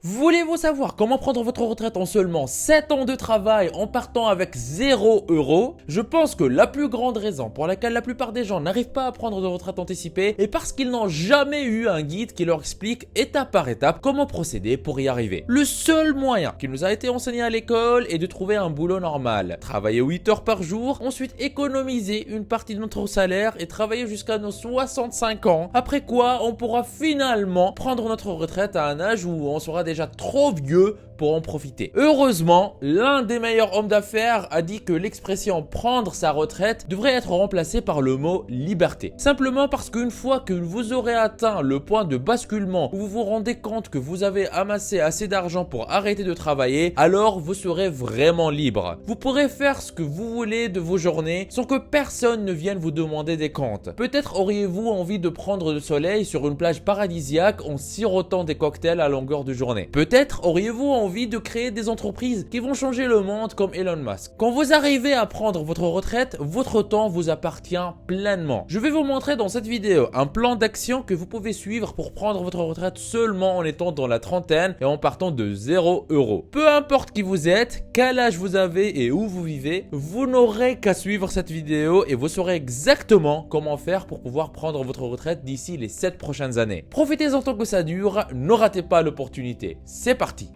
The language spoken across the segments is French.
Voulez-vous savoir comment prendre votre retraite en seulement 7 ans de travail en partant avec 0 €? Je pense que la plus grande raison pour laquelle la plupart des gens n'arrivent pas à prendre de retraite anticipée est parce qu'ils n'ont jamais eu un guide qui leur explique étape par étape comment procéder pour y arriver. Le seul moyen qui nous a été enseigné à l'école est de trouver un boulot normal, travailler 8 heures par jour, ensuite économiser une partie de notre salaire et travailler jusqu'à nos 65 ans, après quoi on pourra finalement prendre notre retraite à un âge où on sera déjà trop vieux pour en profiter. Heureusement, l'un des meilleurs hommes d'affaires a dit que l'expression prendre sa retraite devrait être remplacée par le mot liberté. Simplement parce qu'une fois que vous aurez atteint le point de basculement où vous vous rendez compte que vous avez amassé assez d'argent pour arrêter de travailler, alors vous serez vraiment libre. Vous pourrez faire ce que vous voulez de vos journées sans que personne ne vienne vous demander des comptes. Peut-être auriez-vous envie de prendre le soleil sur une plage paradisiaque en sirotant des cocktails à longueur de journée. Peut-être auriez-vous envie de créer des entreprises qui vont changer le monde comme Elon Musk. Quand vous arrivez à prendre votre retraite, votre temps vous appartient pleinement. Je vais vous montrer dans cette vidéo un plan d'action que vous pouvez suivre pour prendre votre retraite seulement en étant dans la trentaine et en partant de 0 €. Peu importe qui vous êtes, quel âge vous avez et où vous vivez, vous n'aurez qu'à suivre cette vidéo et vous saurez exactement comment faire pour pouvoir prendre votre retraite d'ici les 7 prochaines années. Profitez-en tant que ça dure, ne ratez pas l'opportunité. C'est parti!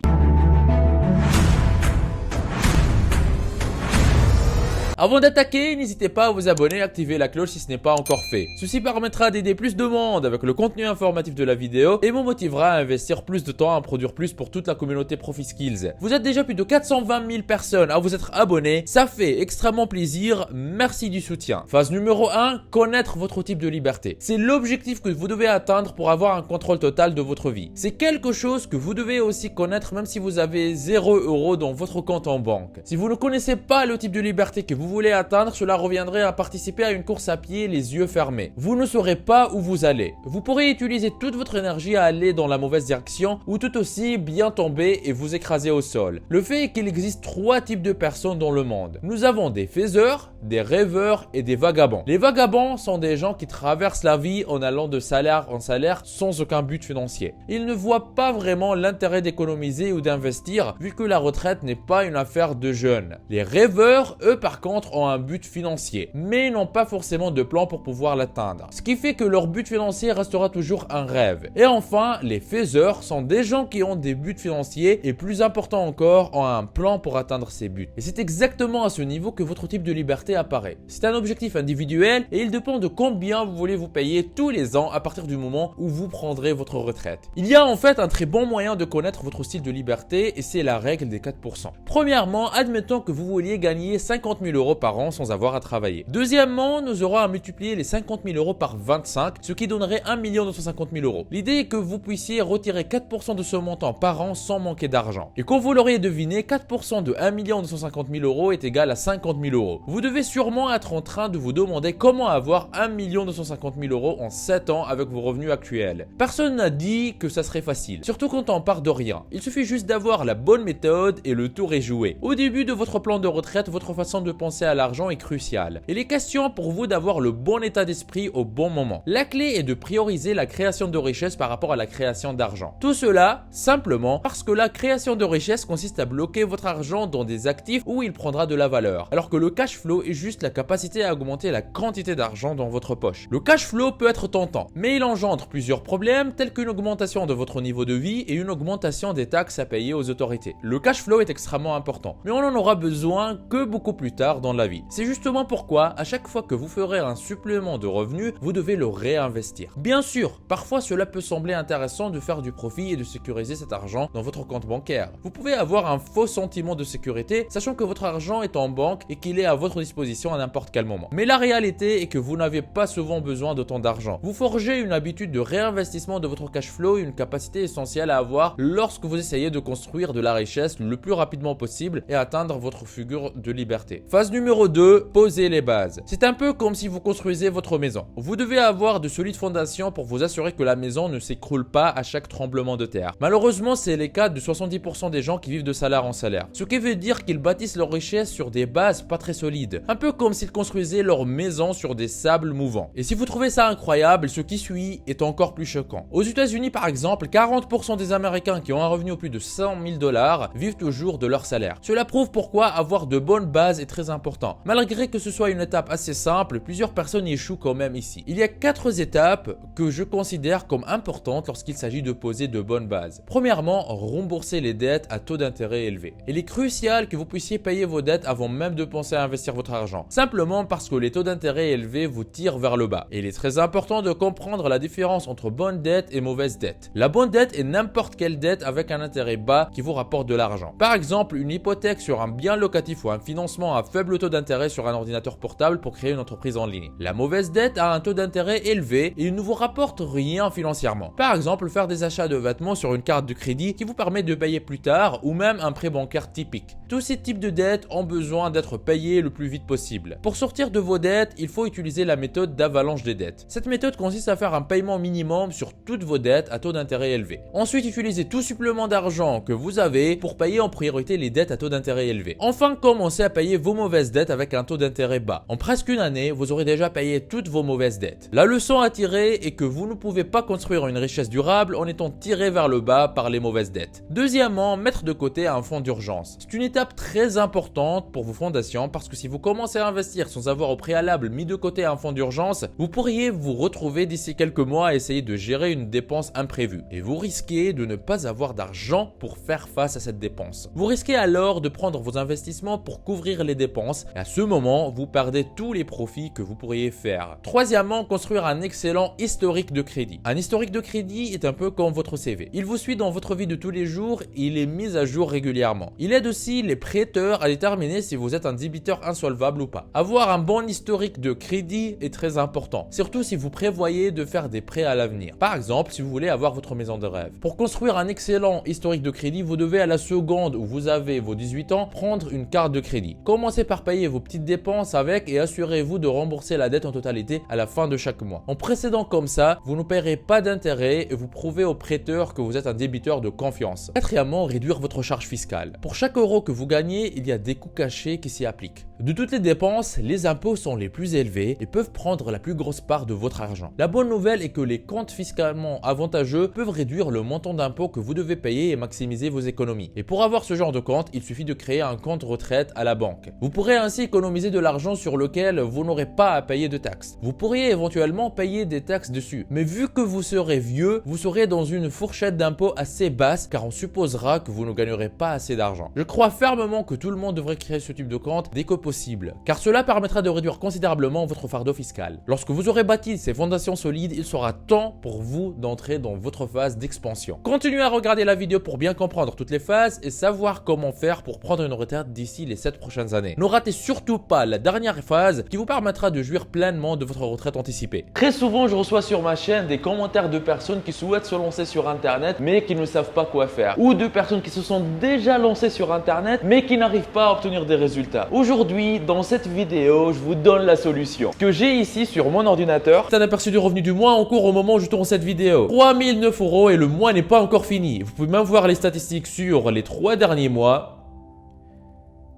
Avant d'attaquer, n'hésitez pas à vous abonner et activer la cloche si ce n'est pas encore fait. Ceci permettra d'aider plus de monde avec le contenu informatif de la vidéo et me motivera à investir plus de temps à produire plus pour toute la communauté ProfiSkills. Vous êtes déjà plus de 420 000 personnes à vous être abonnés, ça fait extrêmement plaisir, merci du soutien. Phase numéro 1, connaître votre type de liberté. C'est l'objectif que vous devez atteindre pour avoir un contrôle total de votre vie. C'est quelque chose que vous devez aussi connaître même si vous avez 0 € dans votre compte en banque. Si vous ne connaissez pas le type de liberté que vous voulez atteindre, cela reviendrait à participer à une course à pied les yeux fermés. Vous ne saurez pas où vous allez. Vous pourrez utiliser toute votre énergie à aller dans la mauvaise direction ou tout aussi bien tomber et vous écraser au sol. Le fait est qu'il existe 3 types de personnes dans le monde. Nous avons des faiseurs, des rêveurs et des vagabonds. Les vagabonds sont des gens qui traversent la vie en allant de salaire en salaire sans aucun but financier. Ils ne voient pas vraiment l'intérêt d'économiser ou d'investir vu que la retraite n'est pas une affaire de jeunes. Les rêveurs, eux par contre, ont un but financier, mais n'ont pas forcément de plan pour pouvoir l'atteindre. Ce qui fait que leur but financier restera toujours un rêve. Et enfin, les faiseurs sont des gens qui ont des buts financiers et plus important encore, ont un plan pour atteindre ces buts. Et c'est exactement à ce niveau que votre type de liberté apparaît. C'est un objectif individuel et il dépend de combien vous voulez vous payer tous les ans à partir du moment où vous prendrez votre retraite. Il y a en fait un très bon moyen de connaître votre style de liberté et c'est la règle des 4%. Premièrement, admettons que vous vouliez gagner 50 000 € par an sans avoir à travailler. Deuxièmement, nous aurons à multiplier les 50 000 € par 25, ce qui donnerait 1 250 000 €. L'idée est que vous puissiez retirer 4% de ce montant par an sans manquer d'argent. Et comme vous l'auriez deviné, 4% de 1 250 000 € est égal à 50 000 €. Vous devez sûrement être en train de vous demander comment avoir 1 250 000 € en 7 ans avec vos revenus actuels. Personne n'a dit que ça serait facile, surtout quand on part de rien. Il suffit juste d'avoir la bonne méthode et le tour est joué. Au début de votre plan de retraite, votre façon de penser à l'argent est cruciale. Il est question pour vous d'avoir le bon état d'esprit au bon moment. La clé est de prioriser la création de richesse par rapport à la création d'argent. Tout cela, simplement parce que la création de richesse consiste à bloquer votre argent dans des actifs où il prendra de la valeur, alors que le cash flow est juste la capacité à augmenter la quantité d'argent dans votre poche. Le cash flow peut être tentant, mais il engendre plusieurs problèmes tels qu'une augmentation de votre niveau de vie et une augmentation des taxes à payer aux autorités. Le cash flow est extrêmement important, mais on en aura besoin que beaucoup plus tard dans la vie. C'est justement pourquoi, à chaque fois que vous ferez un supplément de revenus, vous devez le réinvestir. Bien sûr, parfois cela peut sembler intéressant de faire du profit et de sécuriser cet argent dans votre compte bancaire. Vous pouvez avoir un faux sentiment de sécurité, sachant que votre argent est en banque et qu'il est à votre disposition à n'importe quel moment. Mais la réalité est que vous n'avez pas souvent besoin d'autant d'argent. Vous forgez une habitude de réinvestissement de votre cash flow, une capacité essentielle à avoir lorsque vous essayez de construire de la richesse le plus rapidement possible et atteindre votre figure de liberté. Phase Phase numéro 2, poser les bases. C'est un peu comme si vous construisez votre maison. Vous devez avoir de solides fondations pour vous assurer que la maison ne s'écroule pas à chaque tremblement de terre. Malheureusement, c'est le cas de 70% des gens qui vivent de salaire en salaire. Ce qui veut dire qu'ils bâtissent leur richesse sur des bases pas très solides. Un peu comme s'ils construisaient leur maison sur des sables mouvants. Et si vous trouvez ça incroyable, ce qui suit est encore plus choquant. Aux États-Unis par exemple, 40% des Américains qui ont un revenu au plus de 100 000 $ vivent toujours de leur salaire. Cela prouve pourquoi avoir de bonnes bases est très important. Malgré que ce soit une étape assez simple, plusieurs personnes y échouent quand même ici. Il y a 4 étapes que je considère comme importantes lorsqu'il s'agit de poser de bonnes bases. Premièrement, rembourser les dettes à taux d'intérêt élevé. Il est crucial que vous puissiez payer vos dettes avant même de penser à investir votre argent. Simplement parce que les taux d'intérêt élevés vous tirent vers le bas. Et il est très important de comprendre la différence entre bonne dette et mauvaise dette. La bonne dette est n'importe quelle dette avec un intérêt bas qui vous rapporte de l'argent. Par exemple, une hypothèque sur un bien locatif ou un financement à faible taux d'intérêt sur un ordinateur portable pour créer une entreprise en ligne. La mauvaise dette a un taux d'intérêt élevé et il ne vous rapporte rien financièrement. Par exemple, faire des achats de vêtements sur une carte de crédit qui vous permet de payer plus tard ou même un prêt bancaire typique. Tous ces types de dettes ont besoin d'être payés le plus vite possible. Pour sortir de vos dettes, il faut utiliser la méthode d'avalanche des dettes. Cette méthode consiste à faire un paiement minimum sur toutes vos dettes à taux d'intérêt élevé. Ensuite, utilisez tout supplément d'argent que vous avez pour payer en priorité les dettes à taux d'intérêt élevé. Enfin, commencez à payer vos mauvaises dettes avec un taux d'intérêt bas. En presque une année, vous aurez déjà payé toutes vos mauvaises dettes. La leçon à tirer est que vous ne pouvez pas construire une richesse durable en étant tiré vers le bas par les mauvaises dettes. Deuxièmement, mettre de côté un fonds d'urgence. C'est une étape très importante pour vos fondations parce que si vous commencez à investir sans avoir au préalable mis de côté un fonds d'urgence, vous pourriez vous retrouver d'ici quelques mois à essayer de gérer une dépense imprévue et vous risquez de ne pas avoir d'argent pour faire face à cette dépense. Vous risquez alors de prendre vos investissements pour couvrir les dépenses et à ce moment, vous perdez tous les profits que vous pourriez faire. Troisièmement, construire un excellent historique de crédit. Un historique de crédit est un peu comme votre CV. Il vous suit dans votre vie de tous les jours et il est mis à jour régulièrement. Il aide aussi les prêteurs à déterminer si vous êtes un débiteur insolvable ou pas. Avoir un bon historique de crédit est très important, surtout si vous prévoyez de faire des prêts à l'avenir. Par exemple, si vous voulez avoir votre maison de rêve. Pour construire un excellent historique de crédit, vous devez à la seconde où vous avez vos 18 ans prendre une carte de crédit. Commencez par payer vos petites dépenses avec et assurez-vous de rembourser la dette en totalité à la fin de chaque mois. En procédant comme ça, vous ne paierez pas d'intérêt et vous prouvez aux prêteurs que vous êtes un débiteur de confiance. Quatrièmement, réduire votre charge fiscale. Pour chaque euro que vous gagnez, il y a des coûts cachés qui s'y appliquent. De toutes les dépenses, les impôts sont les plus élevés et peuvent prendre la plus grosse part de votre argent. La bonne nouvelle est que les comptes fiscalement avantageux peuvent réduire le montant d'impôts que vous devez payer et maximiser vos économies. Et pour avoir ce genre de compte, il suffit de créer un compte retraite à la banque. Vous pourrez ainsi économiser de l'argent sur lequel vous n'aurez pas à payer de taxes. Vous pourriez éventuellement payer des taxes dessus. Mais vu que vous serez vieux, vous serez dans une fourchette d'impôts assez basse car on supposera que vous ne gagnerez pas assez d'argent. Je crois fermement que tout le monde devrait créer ce type de compte dès que possible, car cela permettra de réduire considérablement votre fardeau fiscal. Lorsque vous aurez bâti ces fondations solides, il sera temps pour vous d'entrer dans votre phase d'expansion. Continuez à regarder la vidéo pour bien comprendre toutes les phases et savoir comment faire pour prendre une retraite d'ici les 7 prochaines années. Ne ratez surtout pas la dernière phase qui vous permettra de jouir pleinement de votre retraite anticipée. Très souvent, je reçois sur ma chaîne des commentaires de personnes qui souhaitent se lancer sur internet mais qui ne savent pas quoi faire, ou de personnes qui se sont déjà lancées sur internet mais qui n'arrivent pas à obtenir des résultats. Aujourd'hui, dans cette vidéo, je vous donne la solution. Ce que j'ai ici sur mon ordinateur, c'est un aperçu du revenu du mois en cours au moment où je tourne cette vidéo. 3009 € et le mois n'est pas encore fini. Vous pouvez même voir les statistiques sur les 3 derniers mois.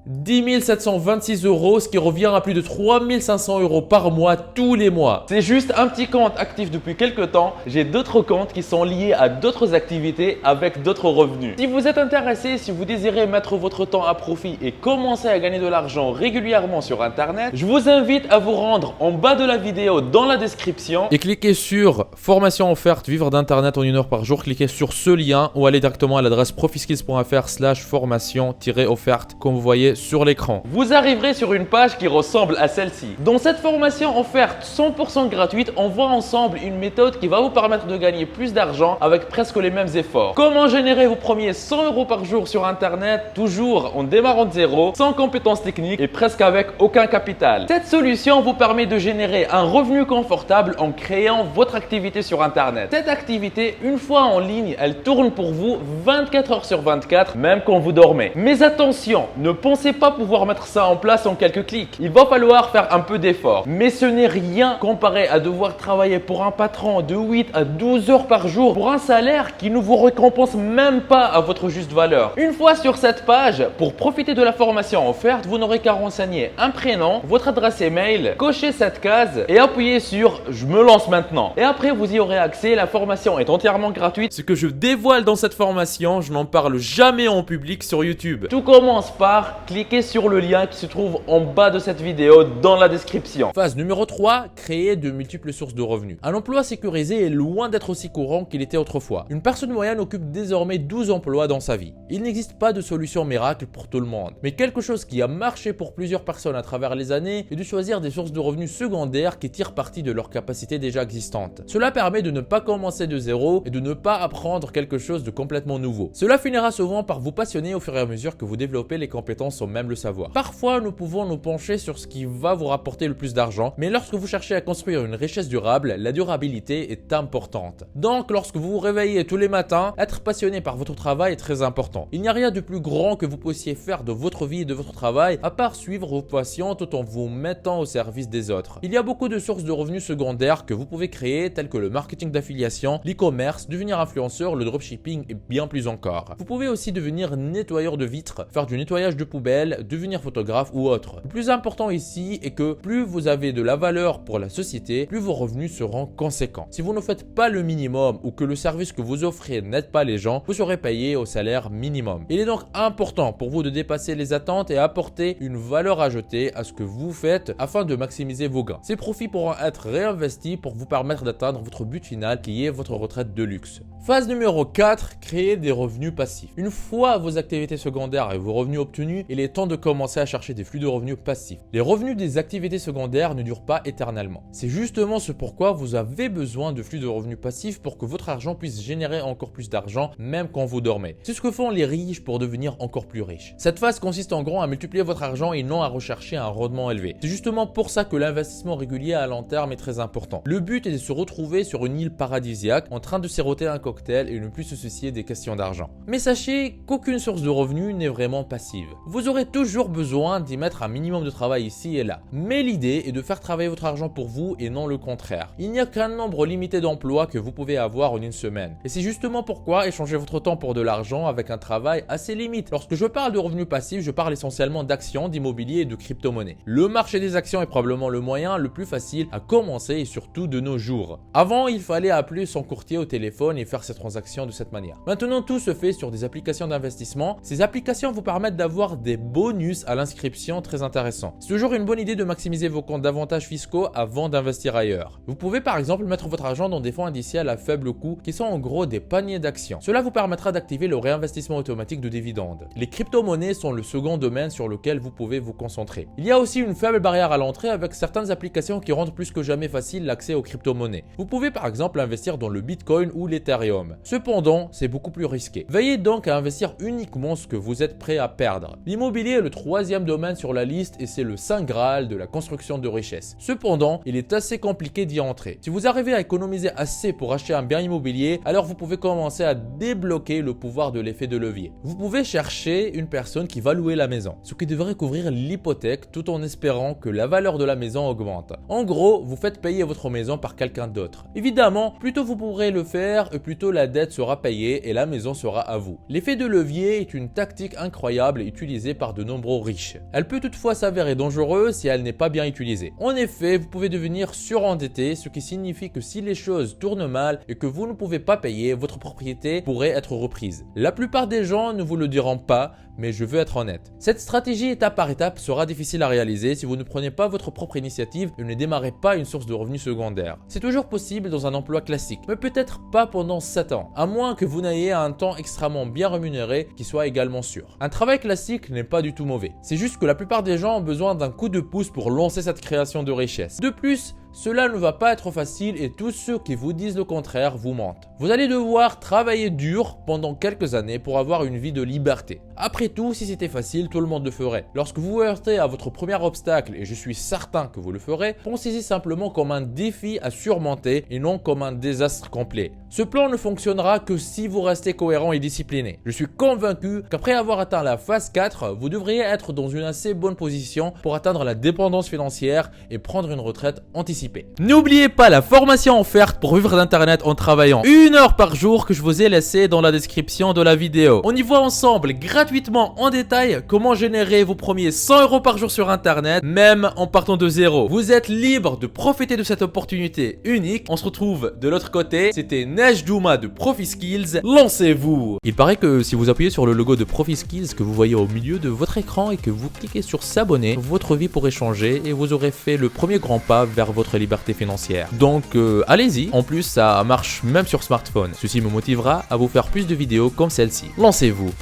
10 726 €, ce qui revient à plus de 3 500 € par mois tous les mois. C'est juste un petit compte actif depuis quelques temps. J'ai d'autres comptes qui sont liés à d'autres activités avec d'autres revenus. Si vous êtes intéressé, si vous désirez mettre votre temps à profit et commencer à gagner de l'argent régulièrement sur internet, je vous invite à vous rendre en bas de la vidéo dans la description et cliquez sur formation offerte vivre d'internet en 1 heure par jour. Cliquez sur ce lien ou allez directement à l'adresse profiskills.fr/formation-offerte comme vous voyez sur l'écran. Vous arriverez sur une page qui ressemble à celle-ci. Dans cette formation offerte 100% gratuite, on voit ensemble une méthode qui va vous permettre de gagner plus d'argent avec presque les mêmes efforts. Comment générer vos premiers 100 € par jour sur internet, toujours en démarrant de zéro, sans compétences techniques et presque avec aucun capital. Cette solution vous permet de générer un revenu confortable en créant votre activité sur internet. Cette activité, une fois en ligne, elle tourne pour vous 24 heures sur 24, même quand vous dormez. Mais attention, ne pensez pensez pas pouvoir mettre ça en place en quelques clics. Il va falloir faire un peu d'effort. Mais ce n'est rien comparé à devoir travailler pour un patron de 8 à 12 heures par jour pour un salaire qui ne vous récompense même pas à votre juste valeur. Une fois sur cette page, pour profiter de la formation offerte, vous n'aurez qu'à renseigner un prénom, votre adresse email, cocher cette case et appuyer sur « Je me lance maintenant ». Et après, vous y aurez accès. La formation est entièrement gratuite. Ce que je dévoile dans cette formation, je n'en parle jamais en public sur YouTube. Tout commence par cliquer sur le lien qui se trouve en bas de cette vidéo dans la description. Phase numéro 3, créer de multiples sources de revenus. Un emploi sécurisé est loin d'être aussi courant qu'il était autrefois. Une personne moyenne occupe désormais 12 emplois dans sa vie. Il n'existe pas de solution miracle pour tout le monde. Mais quelque chose qui a marché pour plusieurs personnes à travers les années est de choisir des sources de revenus secondaires qui tirent parti de leurs capacités déjà existantes. Cela permet de ne pas commencer de zéro et de ne pas apprendre quelque chose de complètement nouveau. Cela finira souvent par vous passionner au fur et à mesure que vous développez les compétences sans même le savoir. Parfois, nous pouvons nous pencher sur ce qui va vous rapporter le plus d'argent, mais lorsque vous cherchez à construire une richesse durable, la durabilité est importante. Donc, lorsque vous vous réveillez tous les matins, être passionné par votre travail est très important. Il n'y a rien de plus grand que vous puissiez faire de votre vie et de votre travail à part suivre vos passions tout en vous mettant au service des autres. Il y a beaucoup de sources de revenus secondaires que vous pouvez créer, telles que le marketing d'affiliation, l'e-commerce, devenir influenceur, le dropshipping et bien plus encore. Vous pouvez aussi devenir nettoyeur de vitres, faire du nettoyage de poubelles, devenir photographe ou autre. Le plus important ici est que plus vous avez de la valeur pour la société, plus vos revenus seront conséquents. Si vous ne faites pas le minimum ou que le service que vous offrez n'aide pas les gens, vous serez payé au salaire minimum. Il est donc important pour vous de dépasser les attentes et apporter une valeur ajoutée à ce que vous faites afin de maximiser vos gains. Ces profits pourront être réinvestis pour vous permettre d'atteindre votre but final qui est votre retraite de luxe. Phase numéro 4, créer des revenus passifs. Une fois vos activités secondaires et vos revenus obtenus, il est temps de commencer à chercher des flux de revenus passifs. Les revenus des activités secondaires ne durent pas éternellement. C'est justement ce pourquoi vous avez besoin de flux de revenus passifs pour que votre argent puisse générer encore plus d'argent même quand vous dormez. C'est ce que font les riches pour devenir encore plus riches. Cette phase consiste en gros à multiplier votre argent et non à rechercher un rendement élevé. C'est justement pour ça que l'investissement régulier à long terme est très important. Le but est de se retrouver sur une île paradisiaque en train de siroter un cocktail et ne plus se soucier des questions d'argent. Mais sachez qu'aucune source de revenus n'est vraiment passive. Vous aurez toujours besoin d'y mettre un minimum de travail ici et là. Mais l'idée est de faire travailler votre argent pour vous et non le contraire. Il n'y a qu'un nombre limité d'emplois que vous pouvez avoir en une semaine. Et c'est justement pourquoi échanger votre temps pour de l'argent avec un travail assez limite. Lorsque je parle de revenus passifs, je parle essentiellement d'actions, d'immobilier et de crypto-monnaies. Le marché des actions est probablement le moyen le plus facile à commencer et surtout de nos jours. Avant, il fallait appeler son courtier au téléphone et faire ses transactions de cette manière. Maintenant, tout se fait sur des applications d'investissement. Ces applications vous permettent d'avoir des bonus à l'inscription très intéressants. C'est toujours une bonne idée de maximiser vos comptes d'avantages fiscaux avant d'investir ailleurs. Vous pouvez par exemple mettre votre argent dans des fonds indiciels à faible coût qui sont en gros des paniers d'actions. Cela vous permettra d'activer le réinvestissement automatique de dividendes. Les crypto-monnaies sont le second domaine sur lequel vous pouvez vous concentrer. Il y a aussi une faible barrière à l'entrée avec certaines applications qui rendent plus que jamais facile l'accès aux crypto-monnaies. Vous pouvez par exemple investir dans le Bitcoin ou l'Ethereum. Cependant, c'est beaucoup plus risqué. Veillez donc à investir uniquement ce que vous êtes prêt à perdre. L'immobilier est le troisième domaine sur la liste et c'est le saint graal de la construction de richesse. Cependant, il est assez compliqué d'y entrer. Si vous arrivez à économiser assez pour acheter un bien immobilier, alors vous pouvez commencer à débloquer le pouvoir de l'effet de levier. Vous pouvez chercher une personne qui va louer la maison, ce qui devrait couvrir l'hypothèque tout en espérant que la valeur de la maison augmente. En gros, vous faites payer votre maison par quelqu'un d'autre. Évidemment, plus tôt vous pourrez le faire, plus tôt la dette sera payée et la maison sera à vous. L'effet de levier est une tactique incroyable utilisée par de nombreux riches. Elle peut toutefois s'avérer dangereuse si elle n'est pas bien utilisée. En effet, vous pouvez devenir surendetté, ce qui signifie que si les choses tournent mal et que vous ne pouvez pas payer, votre propriété pourrait être reprise. La plupart des gens ne vous le diront pas, mais je veux être honnête. Cette stratégie étape par étape sera difficile à réaliser si vous ne prenez pas votre propre initiative et ne démarrez pas une source de revenus secondaire. C'est toujours possible dans un emploi classique, mais peut-être pas pendant 7 ans, à moins que vous n'ayez un temps extrêmement bien rémunéré qui soit également sûr. Un travail classique n'est pas du tout mauvais. C'est juste que la plupart des gens ont besoin d'un coup de pouce pour lancer cette création de richesse. De plus, cela ne va pas être facile et tous ceux qui vous disent le contraire vous mentent. Vous allez devoir travailler dur pendant quelques années pour avoir une vie de liberté. Après tout, si c'était facile, tout le monde le ferait. Lorsque vous vous heurtez à votre premier obstacle, et je suis certain que vous le ferez, pensez-y simplement comme un défi à surmonter et non comme un désastre complet. Ce plan ne fonctionnera que si vous restez cohérent et discipliné. Je suis convaincu qu'après avoir atteint la phase 4, vous devriez être dans une assez bonne position pour atteindre la dépendance financière et prendre une retraite anticipée. N'oubliez pas la formation offerte pour vivre d'internet en travaillant 1 heure par jour que je vous ai laissé dans la description de la vidéo. On y voit ensemble gratuitement en détail comment générer vos premiers 100 € par jour sur internet, même en partant de zéro. Vous êtes libre de profiter de cette opportunité unique. On se retrouve de l'autre côté. C'était Nejdouma de ProfiSkills. Lancez-vous! Il paraît que si vous appuyez sur le logo de ProfiSkills que vous voyez au milieu de votre écran et que vous cliquez sur s'abonner, votre vie pourrait changer et vous aurez fait le premier grand pas vers votre liberté financière. Donc allez-y. En plus, ça marche même sur smartphone. Ceci me motivera à vous faire plus de vidéos comme celle-ci. Lancez-vous!